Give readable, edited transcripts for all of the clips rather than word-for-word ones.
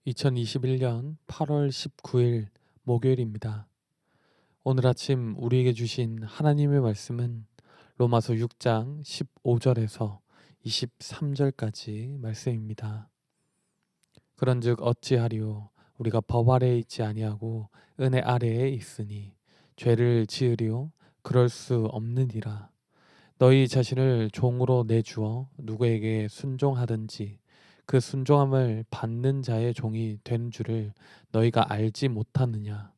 2021년 8월 19일 목요일입니다. 오늘 아침 우리에게 주신 하나님의 말씀은 로마서 6장 15절에서 23절까지 말씀입니다. 그런즉 어찌하리요 우리가 법 아래에 있지 아니하고 은혜 아래에 있으니 죄를 지으리요 그럴 수 없느니라. 너희 자신을 종으로 내주어 누구에게 순종하든지 그 순종함을 받는 자의 종이 된 줄을 너희가 알지 못하느냐.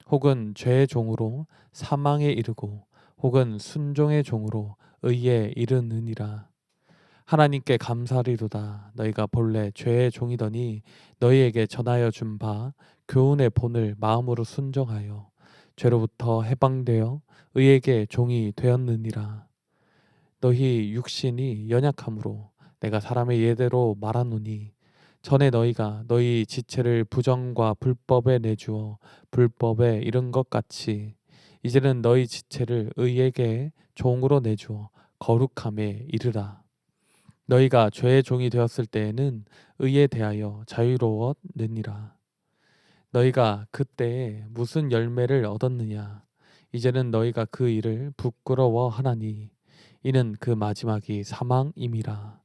혹은 죄의 종으로 사망에 이르고 혹은 순종의 종으로 의에 이르느니라. 하나님께 감사리로다. 너희가 본래 죄의 종이더니 너희에게 전하여 준 바 교훈의 본을 마음으로 순종하여 죄로부터 해방되어 의에게 종이 되었느니라. 너희 육신이 연약함으로 내가 사람의 예대로 말하노니 전에 너희가 너희 지체를 부정과 불법에 내주어 불법에 이른 것 같이 이제는 너희 지체를 의에게 종으로 내주어 거룩함에 이르라. 너희가 죄의 종이 되었을 때에는 의에 대하여 자유로웠느니라. 너희가 그때에 무슨 열매를 얻었느냐. 이제는 너희가 그 일을 부끄러워하나니 이는 그 마지막이 사망임이라.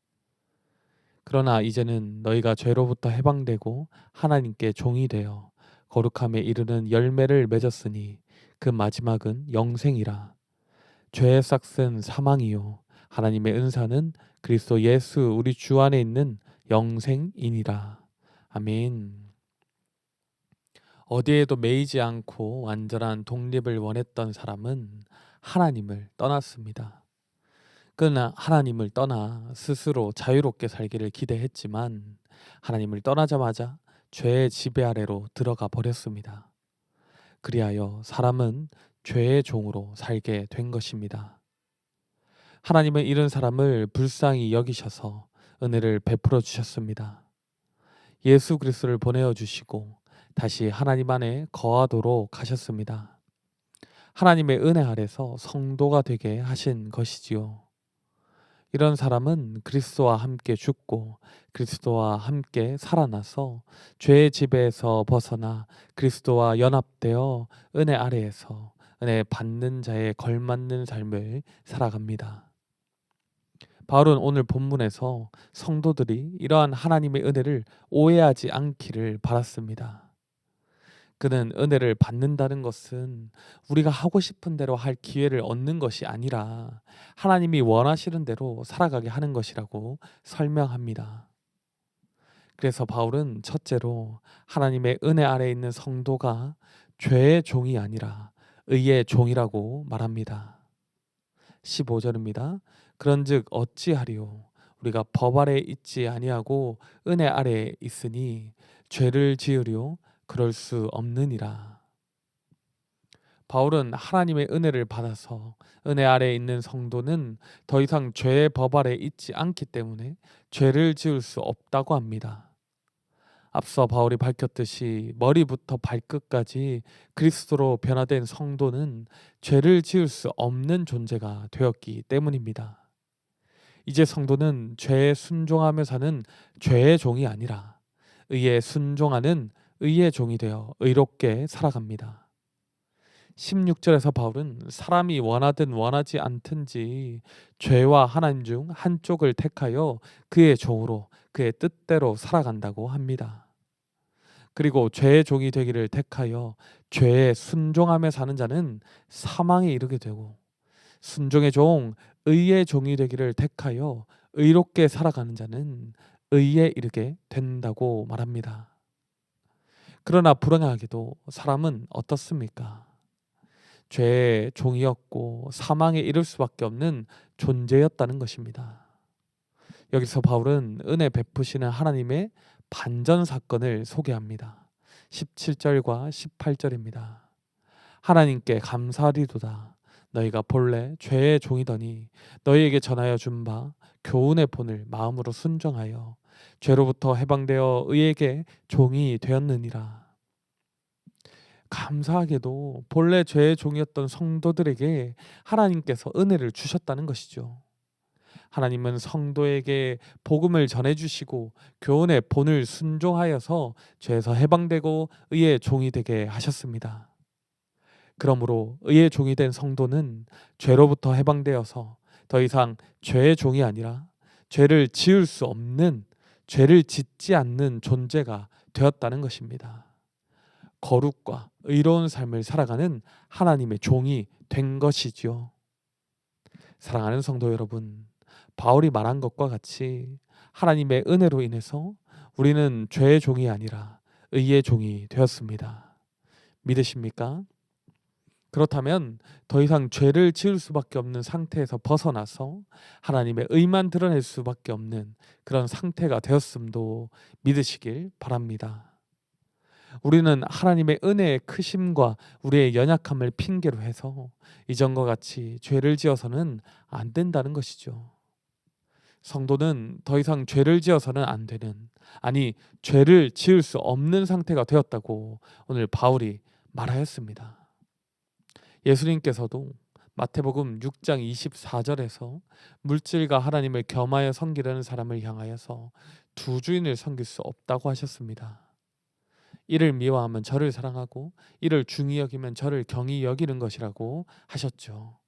그러나 이제는 너희가 죄로부터 해방되고 하나님께 종이 되어 거룩함에 이르는 열매를 맺었으니 그 마지막은 영생이라. 죄의 싹은 사망이요 하나님의 은사는 그리스도 예수 우리 주 안에 있는 영생이니라. 아멘. 어디에도 매이지 않고 완전한 독립을 원했던 사람은 하나님을 떠났습니다. 그러나 하나님을 떠나 스스로 자유롭게 살기를 기대했지만 하나님을 떠나자마자 죄의 지배 아래로 들어가 버렸습니다. 그리하여 사람은 죄의 종으로 살게 된 것입니다. 하나님은 이런 사람을 불쌍히 여기셔서 은혜를 베풀어 주셨습니다. 예수 그리스도를 보내어 주시고 다시 하나님 안에 거하도록 하셨습니다. 하나님의 은혜 아래서 성도가 되게 하신 것이지요. 이런 사람은 그리스도와 함께 죽고 그리스도와 함께 살아나서 죄의 지배에서 벗어나 그리스도와 연합되어 은혜 아래에서 은혜 받는 자에 걸맞는 삶을 살아갑니다. 바울은 오늘 본문에서 성도들이 이러한 하나님의 은혜를 오해하지 않기를 바랐습니다. 그는 은혜를 받는다는 것은 우리가 하고 싶은 대로 할 기회를 얻는 것이 아니라 하나님이 원하시는 대로 살아가게 하는 것이라고 설명합니다. 그래서 바울은 첫째로 하나님의 은혜 아래에 있는 성도가 죄의 종이 아니라 의의 종이라고 말합니다. 15절입니다. 그런즉 어찌하리요 우리가 법 아래에 있지 아니하고 은혜 아래에 있으니 죄를 지으려 그럴 수 없느니라. 바울은 하나님의 은혜를 받아서 은혜 아래에 있는 성도는 더 이상 죄의 법 아래에 있지 않기 때문에 죄를 지을 수 없다고 합니다. 앞서 바울이 밝혔듯이 머리부터 발끝까지 그리스도로 변화된 성도는 죄를 지을 수 없는 존재가 되었기 때문입니다. 이제 성도는 죄에 순종하며 사는 죄의 종이 아니라 의에 순종하는 의의 종이 되어 의롭게 살아갑니다. 16절에서 바울은 사람이 원하든 원하지 않든지 죄와 하나님 중 한쪽을 택하여 그의 종으로 그의 뜻대로 살아간다고 합니다. 그리고 죄의 종이 되기를 택하여 죄에 순종하며 사는 자는 사망에 이르게 되고 순종의 종, 의의 종이 되기를 택하여 의롭게 살아가는 자는 의에 이르게 된다고 말합니다. 그러나 불행하게도 사람은 어떻습니까? 죄의 종이었고 사망에 이를 수밖에 없는 존재였다는 것입니다. 여기서 바울은 은혜 베푸시는 하나님의 반전 사건을 소개합니다. 17절과 18절입니다. 하나님께 감사리도다. 너희가 본래 죄의 종이더니 너희에게 전하여 준 바 교훈의 본을 마음으로 순종하여 죄로부터 해방되어 의에게 종이 되었느니라. 감사하게도 본래 죄의 종이었던 성도들에게 하나님께서 은혜를 주셨다는 것이죠. 하나님은 성도에게 복음을 전해주시고 교훈의 본을 순종하여서 죄에서 해방되고 의의 종이 되게 하셨습니다. 그러므로 의의 종이 된 성도는 죄로부터 해방되어서 더 이상 죄의 종이 아니라 죄를 지을 수 없는, 죄를 짓지 않는 존재가 되었다는 것입니다. 거룩과 의로운 삶을 살아가는 하나님의 종이 된 것이지요. 사랑하는 성도 여러분, 바울이 말한 것과 같이 하나님의 은혜로 인해서 우리는 죄의 종이 아니라 의의 종이 되었습니다. 믿으십니까? 그렇다면 더 이상 죄를 지을 수밖에 없는 상태에서 벗어나서 하나님의 의만 드러낼 수밖에 없는 그런 상태가 되었음도 믿으시길 바랍니다. 우리는 하나님의 은혜의 크심과 우리의 연약함을 핑계로 해서 이전과 같이 죄를 지어서는 안 된다는 것이죠. 성도는 더 이상 죄를 지어서는 안 되는, 아니 죄를 지을 수 없는 상태가 되었다고 오늘 바울이 말하였습니다. 예수님께서도 마태복음 6장 24절에서 물질과 하나님을 겸하여 섬기려는 사람을 향하여서 두 주인을 섬길 수 없다고 하셨습니다. 이를 미워하면 저를 사랑하고 이를 중히 여기면 저를 경히 여기는 것이라고 하셨죠.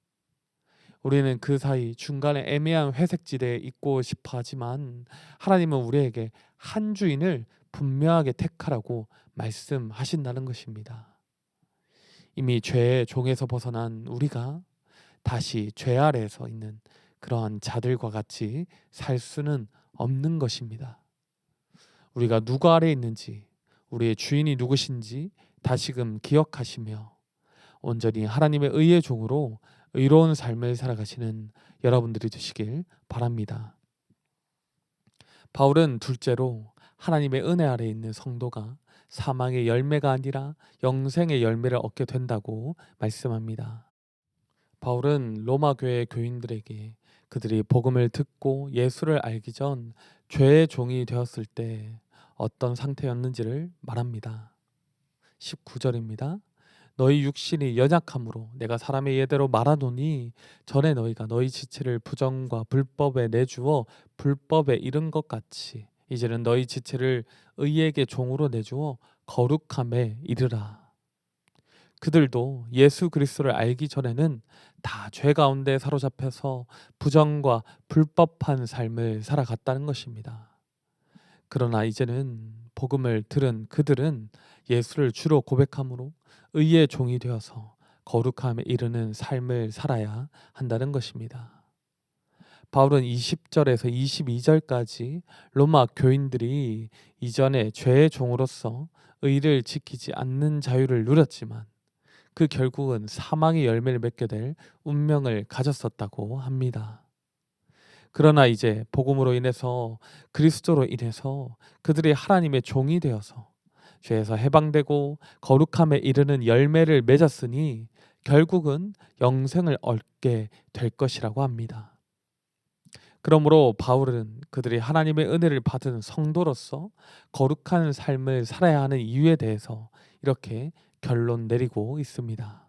우리는 그 사이 중간에 애매한 회색지대에 있고 싶어 하지만 하나님은 우리에게 한 주인을 분명하게 택하라고 말씀하신다는 것입니다. 이미 죄의 종에서 벗어난 우리가 다시 죄 아래에서 있는 그러한 자들과 같이 살 수는 없는 것입니다. 우리가 누구 아래에 있는지, 우리의 주인이 누구신지 다시금 기억하시며 온전히 하나님의 의의 종으로 의로운 삶을 살아가시는 여러분들이 되시길 바랍니다. 바울은 둘째로 하나님의 은혜 아래에 있는 성도가 사망의 열매가 아니라 영생의 열매를 얻게 된다고 말씀합니다. 바울은 로마 교회 교인들에게 그들이 복음을 듣고 예수를 알기 전 죄의 종이 되었을 때 어떤 상태였는지를 말합니다. 19절입니다. 너희 육신이 연약함으로 내가 사람의 예대로 말하노니 전에 너희가 너희 지체를 부정과 불법에 내주어 불법에 이른 것 같이 이제는 너희 지체를 의에게 종으로 내주어 거룩함에 이르라. 그들도 예수 그리스도를 알기 전에는 다 죄 가운데 사로잡혀서 부정과 불법한 삶을 살아갔다는 것입니다. 그러나 이제는 복음을 들은 그들은 예수를 주로 고백함으로 의의 종이 되어서 거룩함에 이르는 삶을 살아야 한다는 것입니다. 바울은 20절에서 22절까지 로마 교인들이 이전에 죄의 종으로서 의를 지키지 않는 자유를 누렸지만 그 결국은 사망의 열매를 맺게 될 운명을 가졌었다고 합니다. 그러나 이제 복음으로 인해서 그리스도로 인해서 그들이 하나님의 종이 되어서 죄에서 해방되고 거룩함에 이르는 열매를 맺었으니 결국은 영생을 얻게 될 것이라고 합니다. 그러므로 바울은 그들이 하나님의 은혜를 받은 성도로서 거룩한 삶을 살아야 하는 이유에 대해서 이렇게 결론 내리고 있습니다.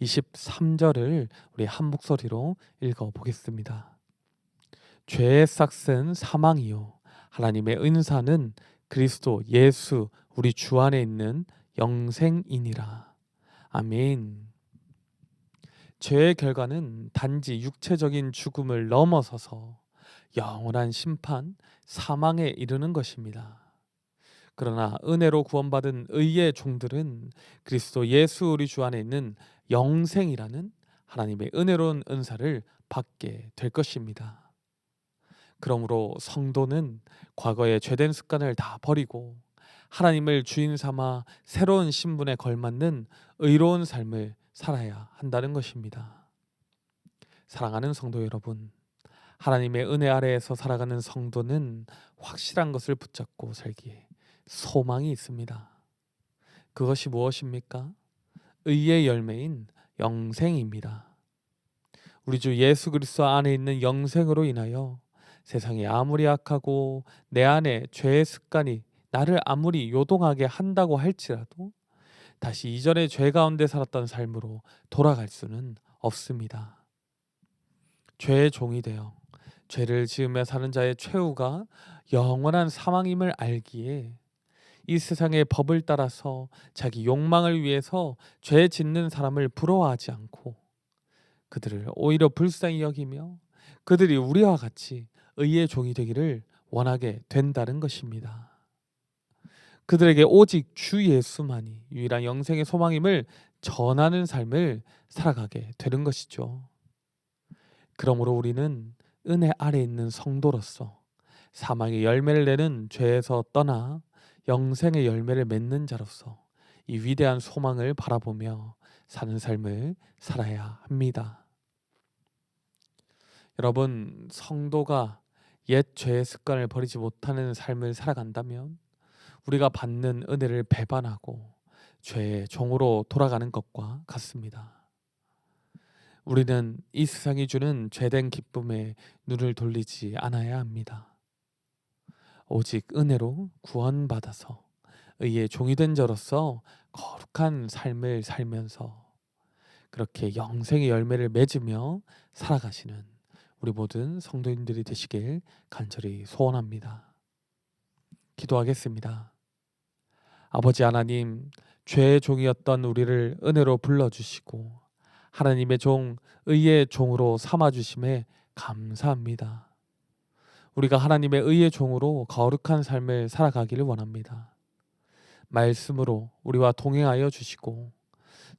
23절을 우리 한 목소리로 읽어 보겠습니다. 죄의 싹은 사망이요 하나님의 은사는 그리스도 예수 우리 주 안에 있는 영생이니라. 아멘. 죄의 결과는 단지 육체적인 죽음을 넘어서서 영원한 심판, 사망에 이르는 것입니다. 그러나 은혜로 구원받은 의의 종들은 그리스도 예수 우리 주 안에 있는 영생이라는 하나님의 은혜로운 은사를 받게 될 것입니다. 그러므로 성도는 과거의 죄된 습관을 다 버리고 하나님을 주인 삼아 새로운 신분에 걸맞는 의로운 삶을 살아야 한다는 것입니다. 사랑하는 성도 여러분, 하나님의 은혜 아래에서 살아가는 성도는 확실한 것을 붙잡고 살기에 소망이 있습니다. 그것이 무엇입니까? 의의 열매인 영생입니다. 우리 주 예수 그리스도 안에 있는 영생으로 인하여 세상이 아무리 악하고 내 안에 죄의 습관이 나를 아무리 요동하게 한다고 할지라도 다시 이전의 죄 가운데 살았던 삶으로 돌아갈 수는 없습니다. 죄의 종이 되어 죄를 지으며 사는 자의 최후가 영원한 사망임을 알기에 이 세상의 법을 따라서 자기 욕망을 위해서 죄 짓는 사람을 부러워하지 않고 그들을 오히려 불쌍히 여기며 그들이 우리와 같이 의의 종이 되기를 원하게 된다는 것입니다. 그들에게 오직 주 예수만이 유일한 영생의 소망임을 전하는 삶을 살아가게 되는 것이죠. 그러므로 우리는 은혜 아래 있는 성도로서 사망의 열매를 내는 죄에서 떠나 영생의 열매를 맺는 자로서 이 위대한 소망을 바라보며 사는 삶을 살아야 합니다. 여러분, 성도가 옛 죄의 습관을 버리지 못하는 삶을 살아간다면 우리가 받는 은혜를 배반하고 죄의 종으로 돌아가는 것과 같습니다. 우리는 이 세상이 주는 죄된 기쁨에 눈을 돌리지 않아야 합니다. 오직 은혜로 구원받아서 의의 종이 된 자로서 거룩한 삶을 살면서 그렇게 영생의 열매를 맺으며 살아가시는 우리 모든 성도님들이 되시길 간절히 소원합니다. 기도하겠습니다. 아버지 하나님, 죄의 종이었던 우리를 은혜로 불러주시고 하나님의 종, 의의 종으로 삼아주심에 감사합니다. 우리가 하나님의 의의 종으로 거룩한 삶을 살아가기를 원합니다. 말씀으로 우리와 동행하여 주시고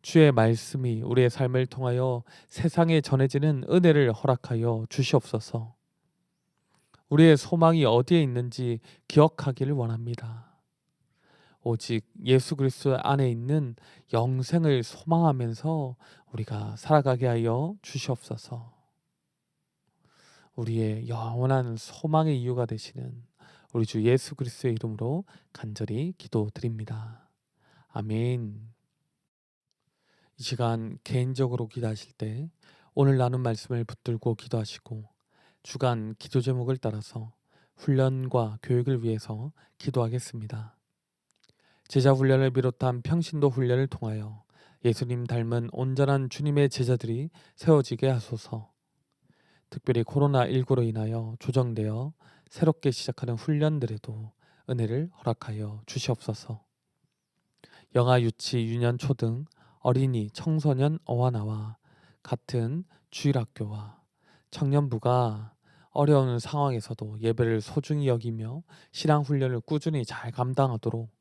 주의 말씀이 우리의 삶을 통하여 세상에 전해지는 은혜를 허락하여 주시옵소서. 우리의 소망이 어디에 있는지 기억하기를 원합니다. 오직 예수 그리스도 안에 있는 영생을 소망하면서 우리가 살아가게 하여 주시옵소서. 우리의 영원한 소망의 이유가 되시는 우리 주 예수 그리스도의 이름으로 간절히 기도드립니다. 아멘. 이 시간 개인적으로 기도하실 때 오늘 나눈 말씀을 붙들고 기도하시고 주간 기도 제목을 따라서 훈련과 교육을 위해서 기도하겠습니다. 제자 훈련을 비롯한 평신도 훈련을 통하여 예수님 닮은 온전한 주님의 제자들이 세워지게 하소서. 특별히 코로나19로 인하여 조정되어 새롭게 시작하는 훈련들에도 은혜를 허락하여 주시옵소서. 영아, 유치, 유년, 초등, 어린이, 청소년, 어와나와 같은 주일학교와 청년부가 어려운 상황에서도 예배를 소중히 여기며 신앙훈련을 꾸준히 잘 감당하도록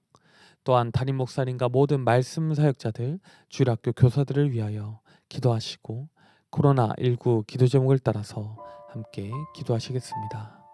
또한 담임 목사님과 모든 말씀 사역자들, 주일학교 교사들을 위하여 기도하시고 코로나19 기도 제목을 따라서 함께 기도하시겠습니다.